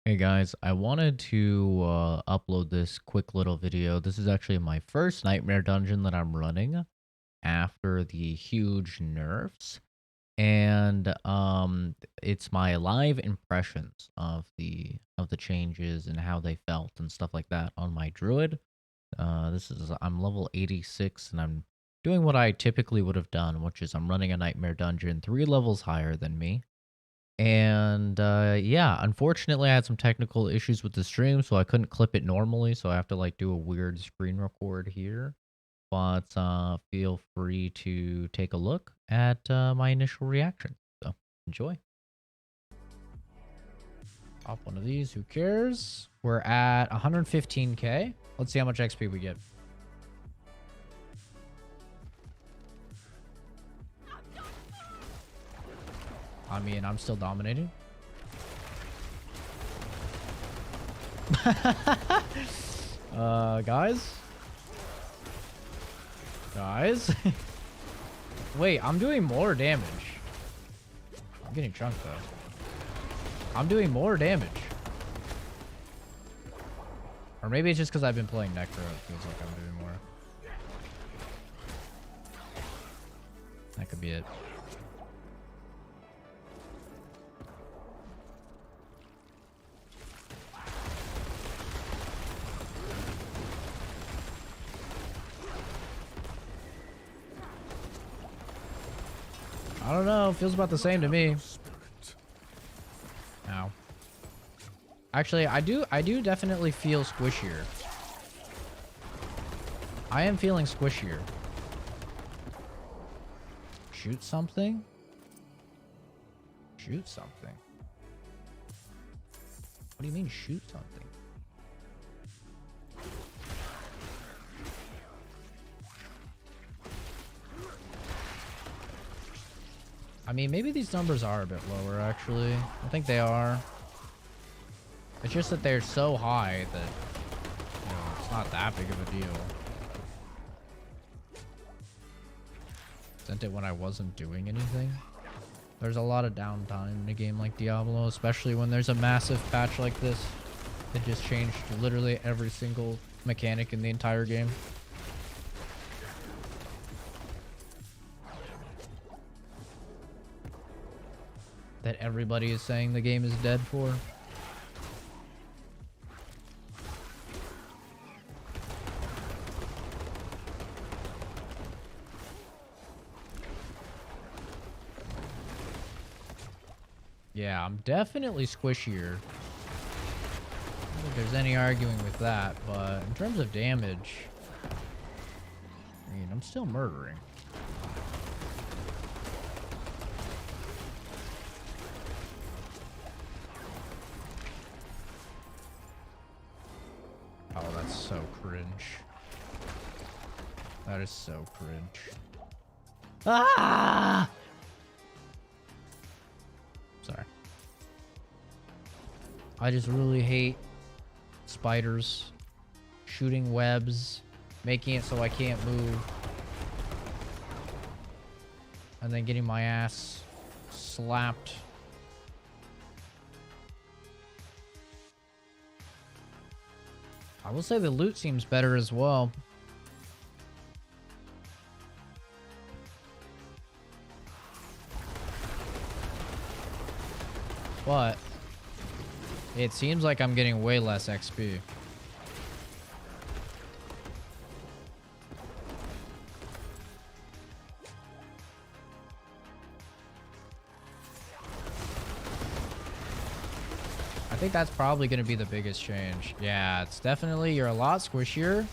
Hey guys, I wanted to upload this quick little video. This is actually my first nightmare dungeon that I'm running after the huge nerfs, and it's my live impressions of the changes and how they felt and stuff like that on my druid. I'm level 86 and I'm doing what I typically would have done, which is I'm running a nightmare dungeon 3 levels higher than me. And yeah, unfortunately, I had some technical issues with the stream, so I couldn't clip it normally. So I have to like do a weird screen record here. But feel free to take a look at my initial reaction. So enjoy. Pop one of these. Who cares? We're at 115k. Let's see how much XP we get. I mean, I'm still dominating. Guys? Guys? Wait, I'm doing more damage. I'm getting chunked, though. I'm doing more damage. Or maybe it's just because I've been playing Necro. It feels like I'm doing more. That could be it. I don't know. Feels about the same to me. Ow. Actually, I do definitely feel squishier. I am feeling squishier. Shoot something? Shoot something. What do you mean shoot something? I mean, maybe these numbers are a bit lower, actually. I think they are. It's just that they're so high that, you know, it's not that big of a deal. Sent it when I wasn't doing anything. There's a lot of downtime in a game like Diablo, especially when there's a massive patch like this. It just changed literally every single mechanic in the entire game. That everybody is saying the game is dead for. Yeah, I'm definitely squishier. I don't think there's any arguing with that, but in terms of damage, I mean, I'm still murdering. Oh, that's so cringe. That is so cringe. Ah! Sorry. I just really hate spiders, shooting webs, making it so I can't move, and then getting my ass slapped. I will say the loot seems better as well. But it seems like I'm getting way less XP. I think that's probably going to be the biggest change. Yeah, it's definitely, you're a lot squishier.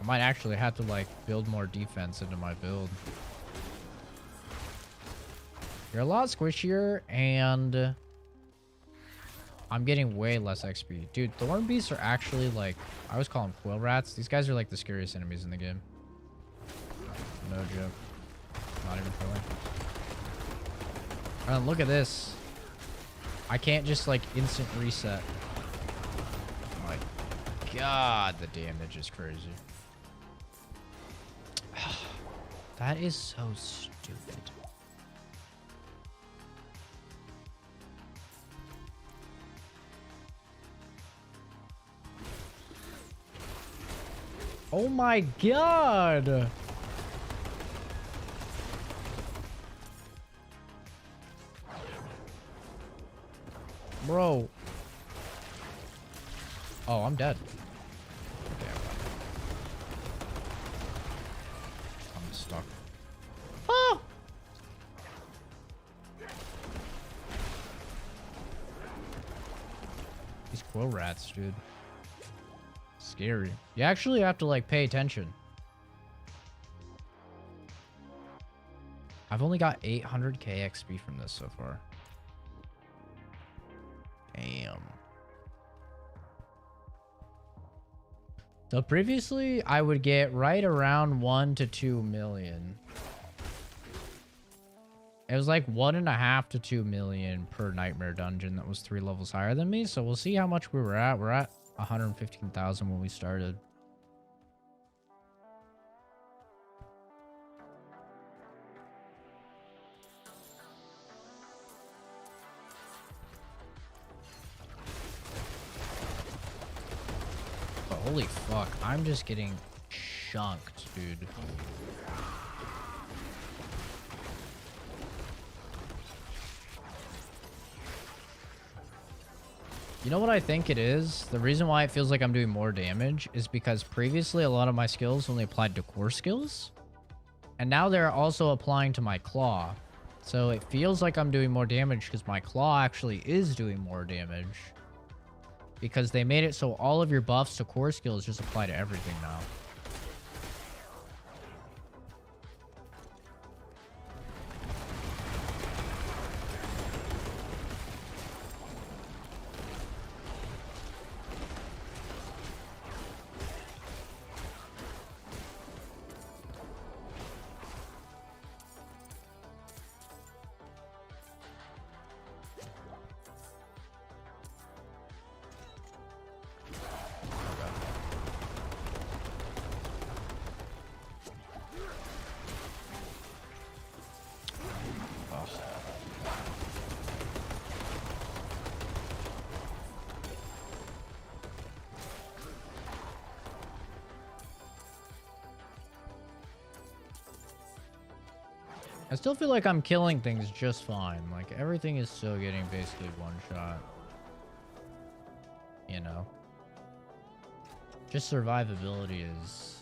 I might actually have to like build more defense into my build. You're a lot squishier and I'm getting way less XP. Dude, thorn beasts are actually like, I always call them quill rats. These guys are like the scariest enemies in the game. No joke. Not even killing. And look at this. I can't just like instant reset. Oh my god, the damage is crazy. That is so stupid. Oh my god! Bro. Oh, I'm dead. Okay, I'm stuck. Oh! These quill rats, dude. Scary. You actually have to, like, pay attention. I've only got 800k XP from this so far. Damn. So previously, I would get right around 1 to 2 million. It was like 1.5 to 2 million per nightmare dungeon that was 3 levels higher than me. So we'll see how much we were at. We're at 115,000 when we started. But holy fuck, I'm just getting chunked, dude. You know what I think it is? The reason why it feels like I'm doing more damage is because previously a lot of my skills only applied to core skills. And now they're also applying to my claw. So it feels like I'm doing more damage because my claw actually is doing more damage. Because they made it so all of your buffs to core skills just apply to everything now. I still feel like I'm killing things just fine. Like, everything is still getting basically one shot. You know? Just survivability is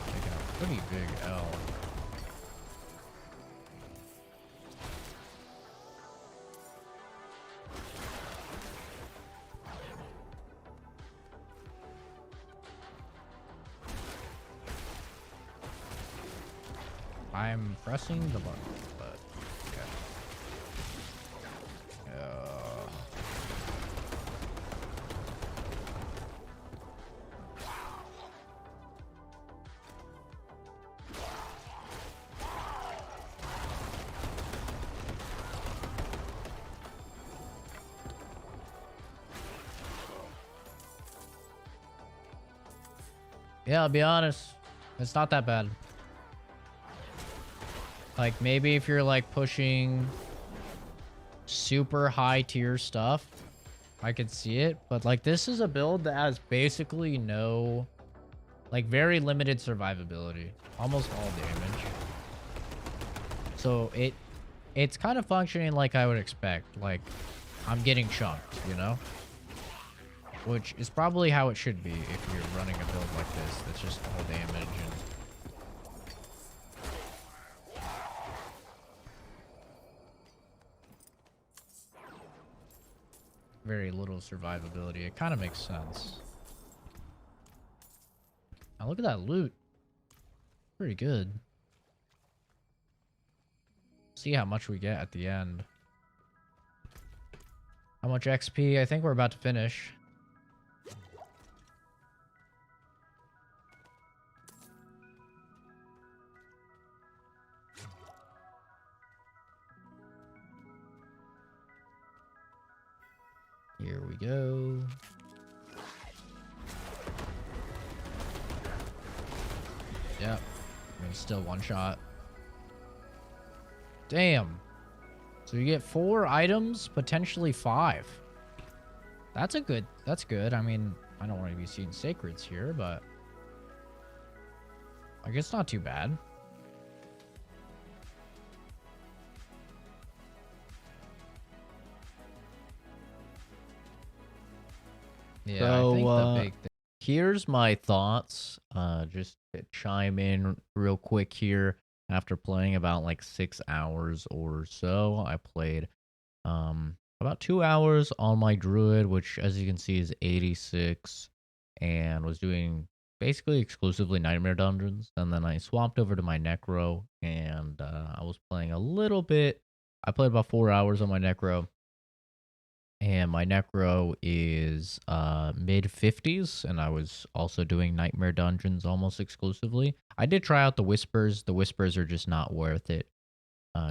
taking a pretty big L. I'm pressing the button, but okay. Yeah, I'll be honest. It's not that bad. Like, maybe if you're, like, pushing super high tier stuff, I could see it. But, like, this is a build that has basically no, like, very limited survivability. Almost all damage. So, it's kind of functioning like I would expect. Like, I'm getting chunked, you know? Which is probably how it should be if you're running a build like this. That's just all damage and... very little survivability. It kind of makes sense. Now look at that loot. Pretty good. See how much we get at the end. How much XP? I think we're about to finish. Here we go. Yep. I mean, still one shot. Damn. So you get 4 items, potentially 5. That's good. I mean, I don't want to be seeing sacreds here, but I guess not too bad. Yeah, so, I think the big thing. Here's my thoughts. Just to chime in real quick here. After playing about like 6 hours or so, I played about 2 hours on my druid, which as you can see is 86, and was doing basically exclusively nightmare dungeons. And then I swapped over to my necro, and I was playing a little bit. I played about 4 hours on my necro, and my necro is mid 50s, and I was also doing nightmare dungeons almost exclusively. I did try out the whispers. The whispers are just not worth it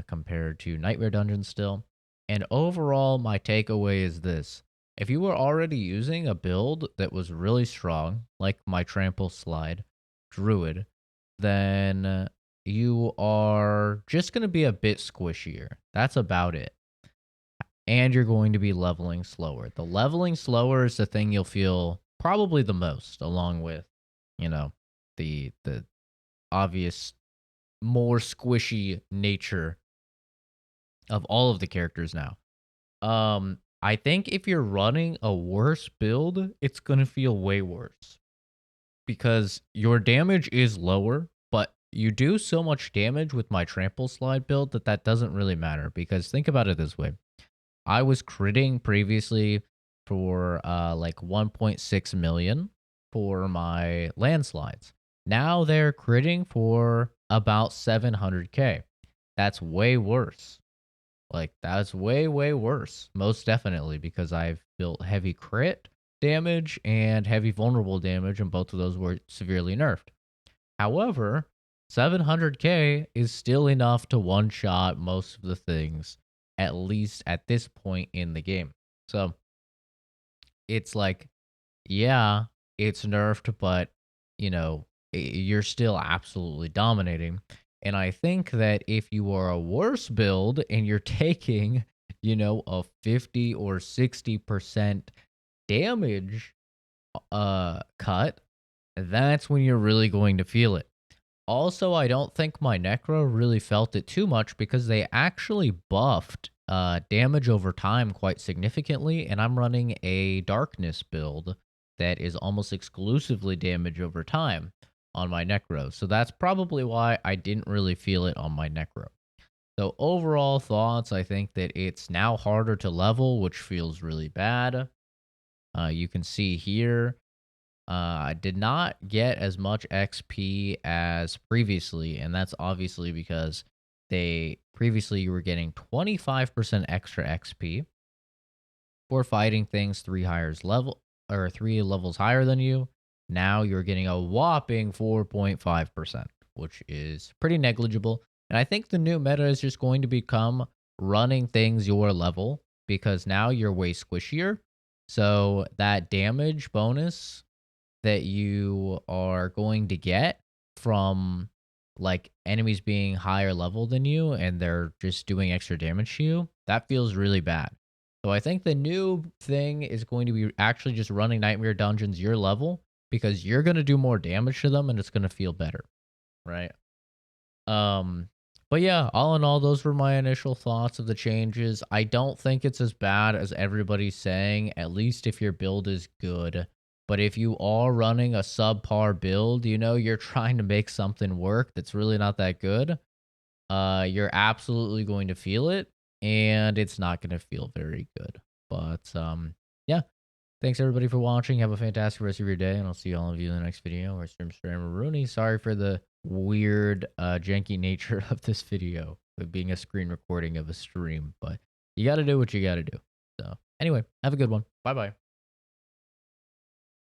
compared to nightmare dungeons still. And overall, my takeaway is this: if you were already using a build that was really strong, like my trampleslide druid, then you are just going to be a bit squishier. That's about it. And you're going to be leveling slower. The leveling slower is the thing you'll feel probably the most, along with, you know, the obvious more squishy nature of all of the characters now. I think if you're running a worse build, it's gonna feel way worse because your damage is lower, but you do so much damage with my trample slide build that doesn't really matter. Because think about it this way: I was critting previously for like 1.6 million for my landslides. Now they're critting for about 700k. That's way worse. Like, that's way, way worse. Most definitely, because I've built heavy crit damage and heavy vulnerable damage, and both of those were severely nerfed. However, 700k is still enough to one-shot most of the things, at least at this point in the game. So, it's like, yeah, it's nerfed, but, you know, you're still absolutely dominating. And I think that if you are a worse build and you're taking, you know, a 50 or 60% damage cut, that's when you're really going to feel it. Also, I don't think my Necro really felt it too much because they actually buffed damage over time quite significantly, and I'm running a Darkness build that is almost exclusively damage over time on my Necro. So that's probably why I didn't really feel it on my Necro. So overall thoughts, I think that it's now harder to level, which feels really bad. You can see here, I did not get as much XP as previously, and that's obviously because previously you were getting 25% extra XP for fighting things 3 levels higher than you. Now you're getting a whopping 4.5%, which is pretty negligible. And I think the new meta is just going to become running things your level, because now you're way squishier. So that damage bonus that you are going to get from like enemies being higher level than you and they're just doing extra damage to you, that feels really bad. So I think the new thing is going to be actually just running nightmare dungeons your level, because you're going to do more damage to them and it's going to feel better, right? Um but yeah, all in all, those were my initial thoughts of the changes. I don't think it's as bad as everybody's saying, at least if your build is good. But if you are running a subpar build, you know, you're trying to make something work that's really not that good, you're absolutely going to feel it, and it's not going to feel very good. But yeah, thanks everybody for watching. Have a fantastic rest of your day, and I'll see all of you in the next video. Or Streamer Rooney. Sorry for the weird, janky nature of this video, with being a screen recording of a stream, but you got to do what you got to do. So anyway, have a good one. Bye bye.